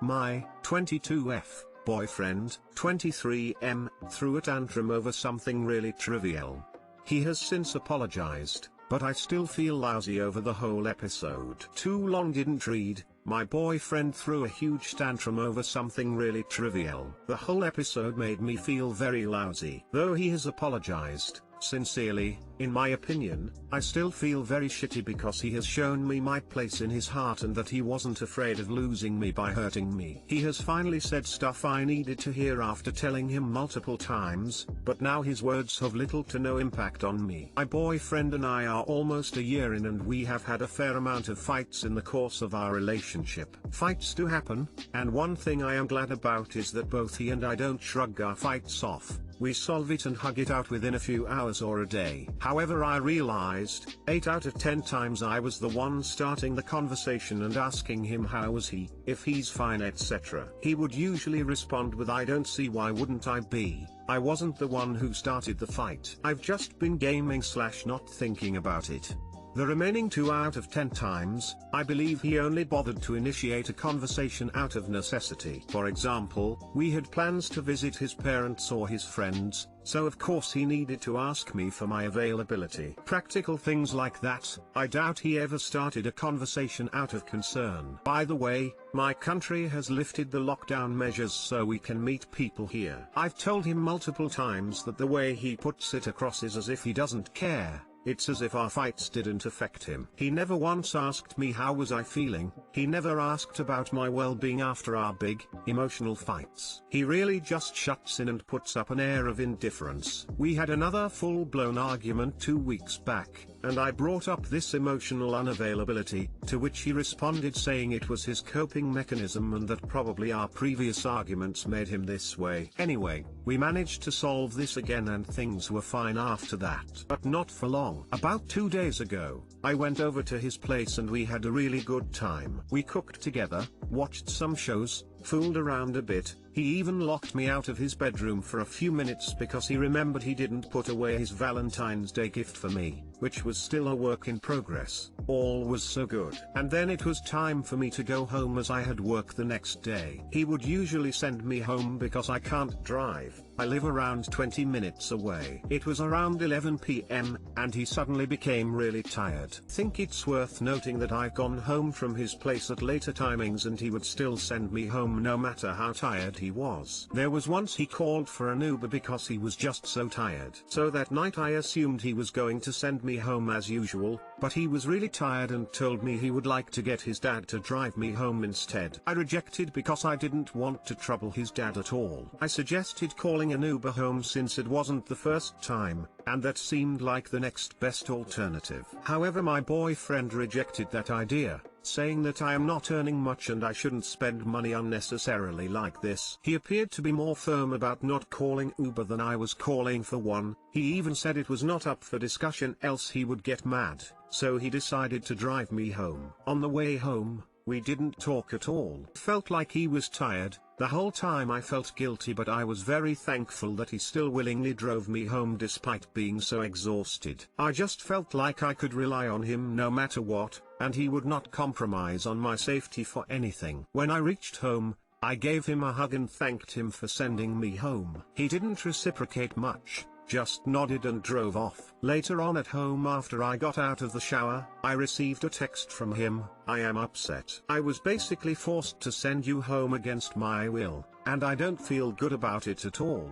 My 22F boyfriend, 23M, threw a tantrum over something really trivial. He has since apologized, but I still feel lousy over the whole episode. Too long didn't read. My boyfriend threw a huge tantrum over something really trivial. The whole episode made me feel very lousy. Though he has apologized, sincerely, in my opinion, I still feel very shitty because he has shown me my place in his heart and that he wasn't afraid of losing me by hurting me. He has finally said stuff I needed to hear after telling him multiple times, but now his words have little to no impact on me. My boyfriend and I are almost a year in and we have had a fair amount of fights in the course of our relationship. Fights do happen, and one thing I am glad about is that both he and I don't shrug our fights off. We solve it and hug it out within a few hours or a day. However, I realized, 8 out of 10 times I was the one starting the conversation and asking him how was he, if he's fine, etc. He would usually respond with I don't see why wouldn't I be. I wasn't the one who started the fight. I've just been gaming / not thinking about it. The remaining 2 out of 10 times, I believe he only bothered to initiate a conversation out of necessity. For example, we had plans to visit his parents or his friends, so of course he needed to ask me for my availability. Practical things like that. I doubt he ever started a conversation out of concern. By the way, my country has lifted the lockdown measures so we can meet people here. I've told him multiple times that the way he puts it across is as if he doesn't care. It's as if our fights didn't affect him. He never once asked me how was I feeling. He never asked about my well-being after our big, emotional fights. He really just shuts in and puts up an air of indifference. We had another full-blown argument 2 weeks back, and I brought up this emotional unavailability, to which he responded saying it was his coping mechanism and that probably our previous arguments made him this way. Anyway, we managed to solve this again and things were fine after that. But not for long. About 2 days ago, I went over to his place and we had a really good time. We cooked together, watched some shows, fooled around a bit. He even locked me out of his bedroom for a few minutes because he remembered he didn't put away his Valentine's Day gift for me, which was still a work in progress. All was so good. And then it was time for me to go home as I had work the next day. He would usually send me home because I can't drive. I live around 20 minutes away. It was around 11 p.m., and he suddenly became really tired. Think it's worth noting that I've gone home from his place at later timings and he would still send me home no matter how tired he was. There was once he called for an Uber because he was just so tired. So that night I assumed he was going to send me home as usual, but he was really tired and told me he would like to get his dad to drive me home instead. I rejected because I didn't want to trouble his dad at all. I suggested calling an Uber home since it wasn't the first time, and that seemed like the next best alternative. However, my boyfriend rejected that idea, saying that I am not earning much and I shouldn't spend money unnecessarily like this. He appeared to be more firm about not calling Uber than I was calling for one. He even said it was not up for discussion else he would get mad, so he decided to drive me home. On the way home, we didn't talk at all. Felt like he was tired. The whole time I felt guilty, but I was very thankful that he still willingly drove me home despite being so exhausted. I just felt like I could rely on him no matter what, and he would not compromise on my safety for anything. When I reached home, I gave him a hug and thanked him for sending me home. He didn't reciprocate much, just nodded and drove off. Later on at home, after I got out of the shower, I received a text from him. I am upset. I was basically forced to send you home against my will, and I don't feel good about it at all.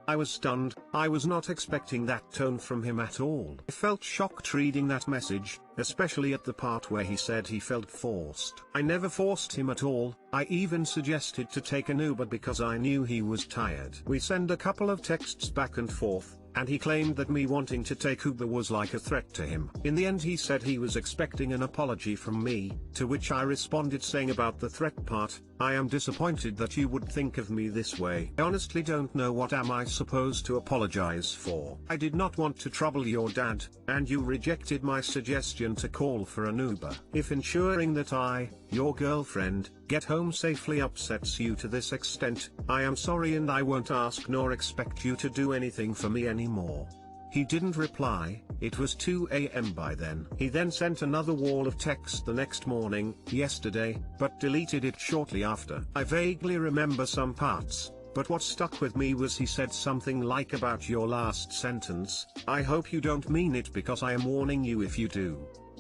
I was stunned. I was not expecting that tone from him at all. I felt shocked reading that message, especially at the part where he said he felt forced. I never forced him at all. I even suggested to take an Uber because I knew he was tired. We sent a couple of texts back and forth, and he claimed that me wanting to take Uber was like a threat to him. In the end he said he was expecting an apology from me, to which I responded saying about the threat part, I am disappointed that you would think of me this way. I honestly don't know what am I supposed to apologize for. I did not want to trouble your dad, and you rejected my suggestion to call for an Uber. If ensuring that I, your girlfriend, get home safely upsets you to this extent, I am sorry and I won't ask nor expect you to do anything for me anymore. He didn't reply. It was 2 a.m. by then. He then sent another wall of text the next morning, yesterday, but deleted it shortly after. I vaguely remember some parts, but what stuck with me was he said something like about your last sentence, "I hope you don't mean it because I am warning you if you do."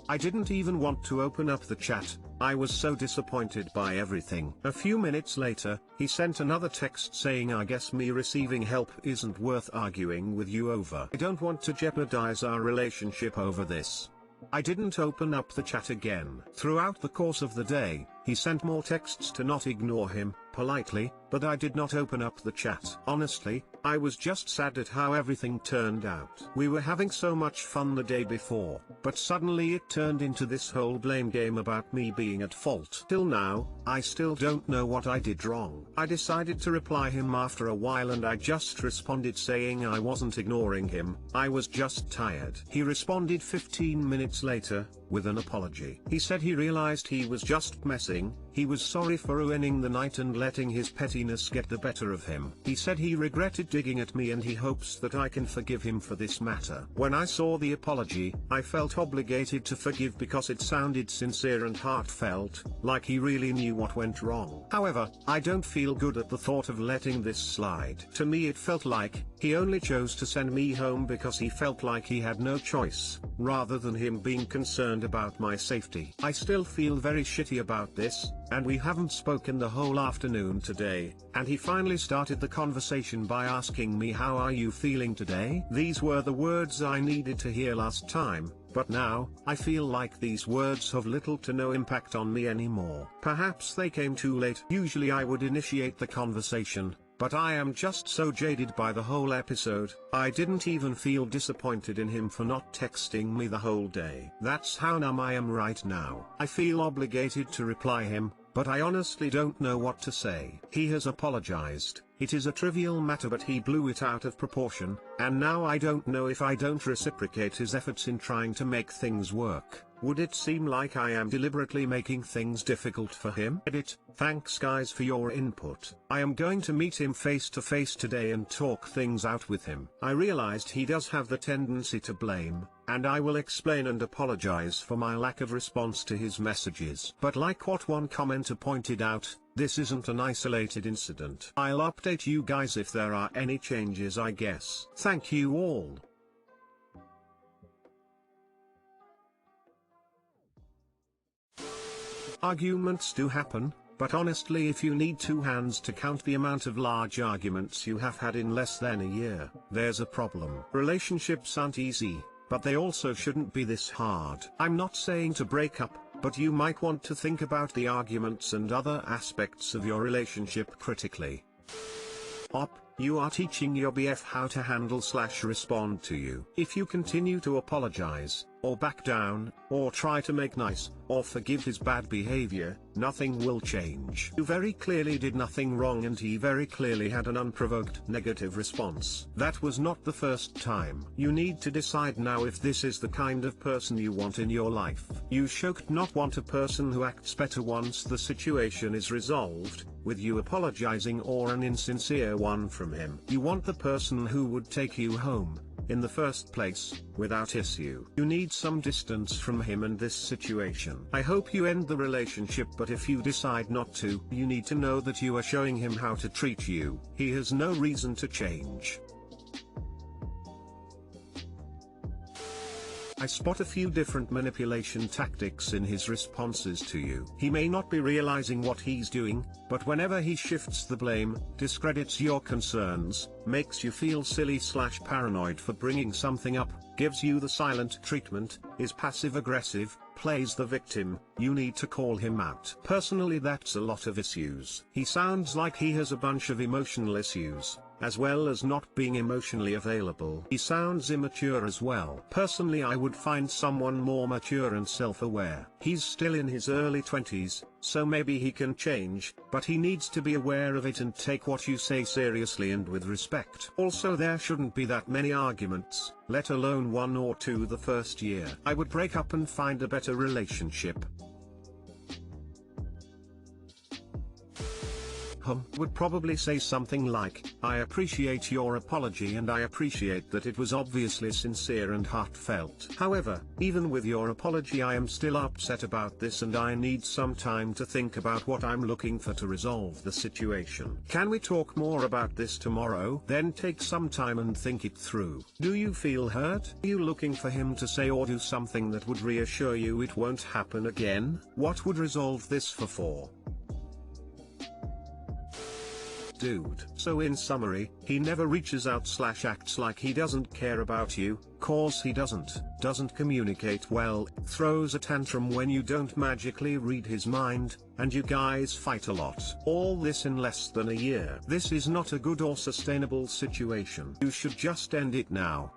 I didn't even want to open up the chat, I was so disappointed by everything. A few minutes later, he sent another text saying, "I guess me receiving help isn't worth arguing with you over. I don't want to jeopardize our relationship over this." I didn't open up the chat again. Throughout the course of the day, he sent more texts to not ignore him, politely, but I did not open up the chat. Honestly, I was just sad at how everything turned out. We were having so much fun the day before, but suddenly it turned into this whole blame game about me being at fault. Till now, I still don't know what I did wrong. I decided to reply him after a while and I just responded saying I wasn't ignoring him, I was just tired. He responded 15 minutes later, with an apology. He said he realized he was just messing, he was sorry for ruining the night and letting his pettiness get the better of him. He said he regretted digging at me and he hopes that I can forgive him for this matter. When I saw the apology, I felt obligated to forgive because it sounded sincere and heartfelt, like he really knew what went wrong. However, I don't feel good at the thought of letting this slide. To me it felt like, he only chose to send me home because he felt like he had no choice, rather than him being concerned about my safety. I still feel very shitty about this, and we haven't spoken the whole afternoon today, and he finally started the conversation by asking me, "How are you feeling today?" These were the words I needed to hear last time, but now, I feel like these words have little to no impact on me anymore. Perhaps they came too late. Usually I would initiate the conversation, but I am just so jaded by the whole episode, I didn't even feel disappointed in him for not texting me the whole day. That's how numb I am right now. I feel obligated to reply him, but I honestly don't know what to say. He has apologized. It is a trivial matter but he blew it out of proportion, and now I don't know if I don't reciprocate his efforts in trying to make things work. Would it seem like I am deliberately making things difficult for him? Edit. Thanks guys for your input. I am going to meet him face to face today and talk things out with him. I realized he does have the tendency to blame, and I will explain and apologize for my lack of response to his messages. But like what one commenter pointed out, this isn't an isolated incident. I'll update you guys if there are any changes, I guess. Thank you all. Arguments do happen, but honestly if you need two hands to count the amount of large arguments you have had in less than a year, there's a problem. Relationships aren't easy, but they also shouldn't be this hard. I'm not saying to break up, but you might want to think about the arguments and other aspects of your relationship critically. You are teaching your BF how to handle/respond to you. If you continue to apologize, or back down, or try to make nice, or forgive his bad behavior, nothing will change. You very clearly did nothing wrong and he very clearly had an unprovoked negative response. That was not the first time. You need to decide now if this is the kind of person you want in your life. You should not want a person who acts better once the situation is resolved, with you apologizing or an insincere one from him. You want the person who would take you home, in the first place, without issue. You need some distance from him and this situation. I hope you end the relationship, but if you decide not to, you need to know that you are showing him how to treat you. He has no reason to change. I spot a few different manipulation tactics in his responses to you. He may not be realizing what he's doing, but whenever he shifts the blame, discredits your concerns, makes you feel silly/paranoid for bringing something up, gives you the silent treatment, is passive-aggressive, plays the victim, you need to call him out. Personally, that's a lot of issues. He sounds like he has a bunch of emotional issues, as well as not being emotionally available. He sounds immature as well. Personally, I would find someone more mature and self-aware. He's still in his early 20s, so maybe he can change, but he needs to be aware of it and take what you say seriously and with respect. Also, there shouldn't be that many arguments, let alone 1 or 2 the first year. I would break up and find a better relationship. would probably say something like, "I appreciate your apology and I appreciate that it was obviously sincere and heartfelt. However, even with your apology I am still upset about this and I need some time to think about what I'm looking for to resolve the situation. Can we talk more about this tomorrow?" Then take some time and think it through. Do you feel hurt? Are you looking for him to say or do something that would reassure you it won't happen again? What would resolve this for 4? Dude. So in summary, he never reaches out / acts like he doesn't care about you, cause he doesn't communicate well, throws a tantrum when you don't magically read his mind, and you guys fight a lot. All this in less than a year. This is not a good or sustainable situation. You should just end it now.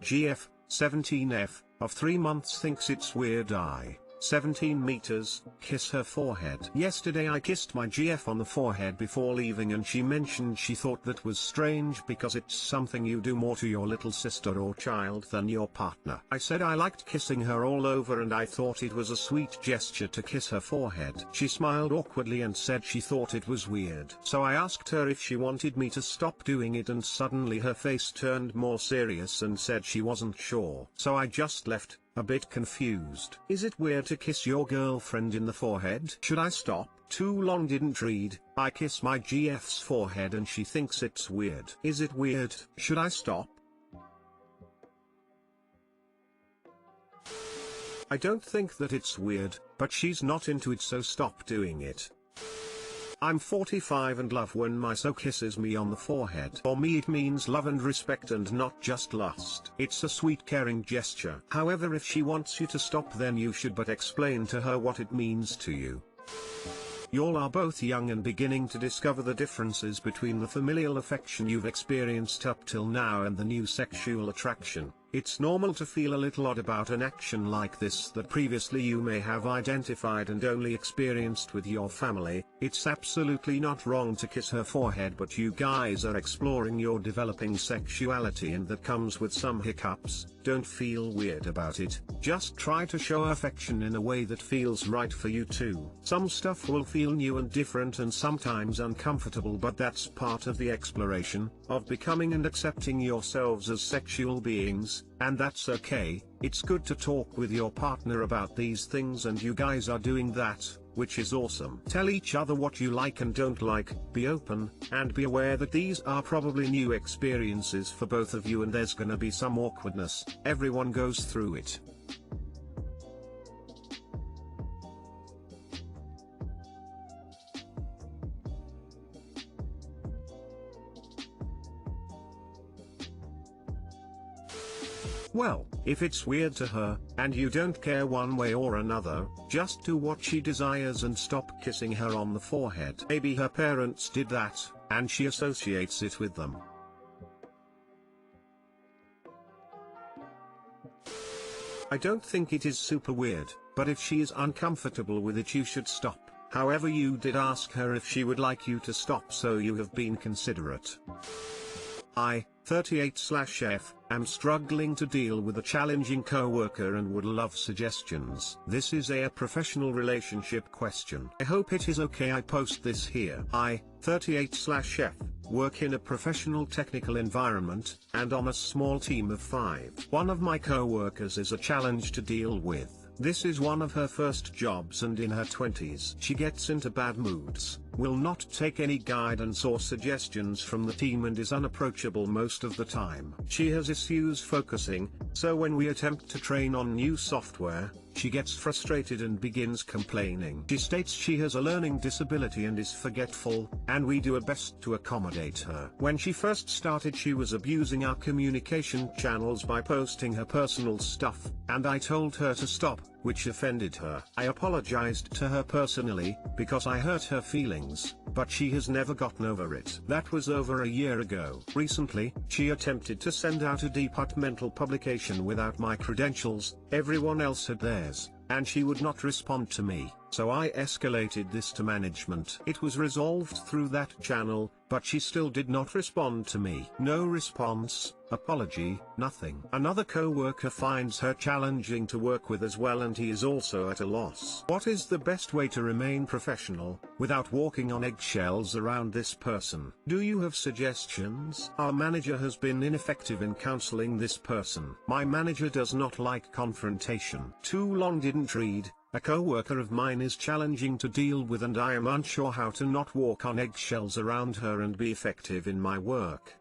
GF, 17F, of 3 months thinks it's weird I, 17 meters, kiss her forehead. Yesterday I kissed my GF on the forehead before leaving and she mentioned she thought that was strange because it's something you do more to your little sister or child than your partner. I said I liked kissing her all over and I thought it was a sweet gesture to kiss her forehead. She smiled awkwardly and said she thought it was weird. So I asked her if she wanted me to stop doing it and suddenly her face turned more serious and said she wasn't sure. So I just left, a bit confused. Is it weird to kiss your girlfriend in the forehead? Should I stop? Too long didn't read. I kiss my GF's forehead and she thinks it's weird. Is it weird? Should I stop? I don't think that it's weird, but she's not into it, so stop doing it. I'm 45 and love when my so kisses me on the forehead. For me it means love and respect and not just lust. It's a sweet caring gesture. However, if she wants you to stop then you should but explain to her what it means to you. Y'all are both young and beginning to discover the differences between the familial affection you've experienced up till now and the new sexual attraction. It's normal to feel a little odd about an action like this that previously you may have identified and only experienced with your family. It's absolutely not wrong to kiss her forehead, but you guys are exploring your developing sexuality and that comes with some hiccups. Don't feel weird about it, just try to show affection in a way that feels right for you too. Some stuff will feel new and different and sometimes uncomfortable, but that's part of the exploration, of becoming and accepting yourselves as sexual beings. And that's okay. It's good to talk with your partner about these things and you guys are doing that, which is awesome. Tell each other what you like and don't like, be open, and be aware that these are probably new experiences for both of you and there's gonna be some awkwardness. Everyone goes through it. Well, if it's weird to her, and you don't care one way or another, just do what she desires and stop kissing her on the forehead. Maybe her parents did that, and she associates it with them. I don't think it is super weird, but if she is uncomfortable with it you should stop. However, you did ask her if she would like you to stop, so you have been considerate. I, 38/F, am struggling to deal with a challenging coworker and would love suggestions. This is a professional relationship question. I hope it is okay I post this here. I, 38/F, work in a professional technical environment, and on a small team of 5. One of my coworkers is a challenge to deal with. This is one of her first jobs and in her 20s. She gets into bad moods, will not take any guidance or suggestions from the team and is unapproachable most of the time. She has issues focusing, so when we attempt to train on new software, she gets frustrated and begins complaining. She states she has a learning disability and is forgetful, and we do our best to accommodate her. When she first started she was abusing our communication channels by posting her personal stuff, and I told her to stop, which offended her. I apologized to her personally, because I hurt her feelings, but she has never gotten over it. That was over a year ago. Recently, she attempted to send out a departmental publication without my credentials, everyone else had theirs, and she would not respond to me. So I escalated this to management. It was resolved through that channel, but she still did not respond to me. No response, apology, nothing. Another coworker finds her challenging to work with as well, and he is also at a loss. What is the best way to remain professional, without walking on eggshells around this person? Do you have suggestions? Our manager has been ineffective in counseling this person. My manager does not like confrontation. Too long didn't read. A coworker of mine is challenging to deal with, and I am unsure how to not walk on eggshells around her and be effective in my work.